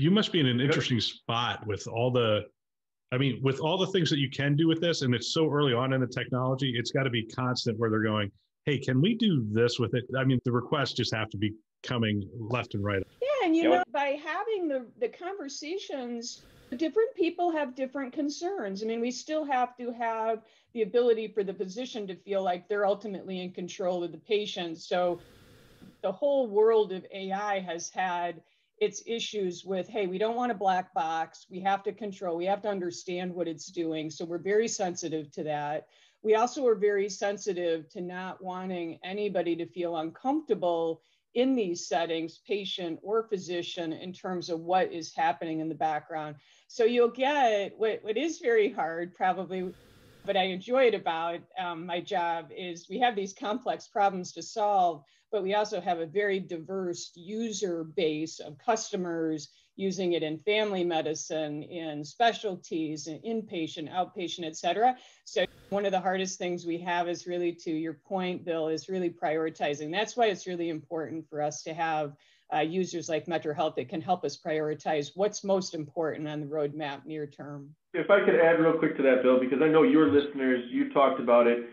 You must be in an interesting spot with all the, I mean, with all the things that you can do with this, and it's so early on in the technology, it's got to be constant where they're going, hey, can we do this with it? I mean, the requests just have to be coming left and right. Yeah, and you know, by having the conversations, different people have different concerns. I mean, we still have to have the ability for the physician to feel like they're ultimately in control of the patient. So the whole world of AI has had its issues with, hey, we don't want a black box. We have to control, we have to understand what it's doing. So we're very sensitive to that. We also are very sensitive to not wanting anybody to feel uncomfortable in these settings, patient or physician, in terms of what is happening in the background. So you'll get what is very hard, probably, but I enjoy it about my job is we have these complex problems to solve, but we also have a very diverse user base of customers using it in family medicine, in specialties, in inpatient, outpatient, et cetera. So one of the hardest things we have is really, to your point, Bill, is really prioritizing. That's why it's really important for us to have users like Metro Health that can help us prioritize what's most important on the roadmap near term. If I could add real quick to that, Bill, because I know your listeners, you talked about it.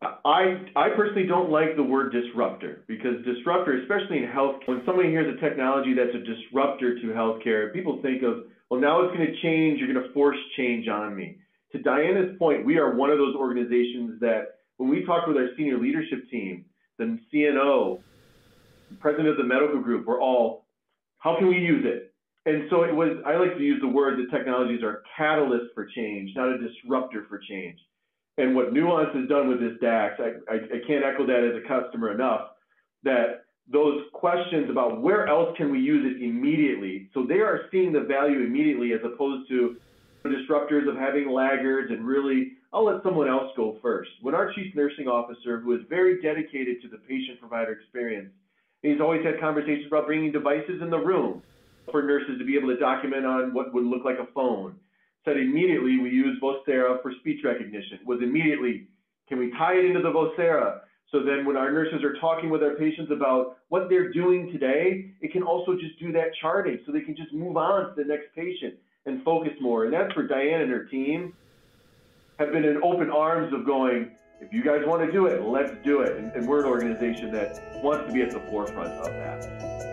I personally don't like the word disruptor, because disruptor, especially in healthcare, when somebody hears a technology that's a disruptor to healthcare, people think of, well, now it's going to change, you're going to force change on me. To Diana's point, we are one of those organizations that when we talk with our senior leadership team, the CNO, the president of the medical group, we're all, how can we use it? And so it was, I like to use the word that technologies are catalysts for change, not a disruptor for change. And what Nuance has done with this DAX, I can't echo that as a customer enough, that those questions about where else can we use it immediately, so they are seeing the value immediately as opposed to disruptors of having laggards and really, I'll let someone else go first. When our chief nursing officer, who is very dedicated to the patient-provider experience, he's always had conversations about bringing devices in the room for nurses to be able to document on what would look like a phone. Said immediately we use Vocera for speech recognition. Was immediately, can we tie it into the Vocera? So then when our nurses are talking with our patients about what they're doing today, it can also just do that charting so they can just move on to the next patient and focus more. And that's where Diane and her team have been in open arms of going, if you guys want to do it, let's do it. And we're an organization that wants to be at the forefront of that.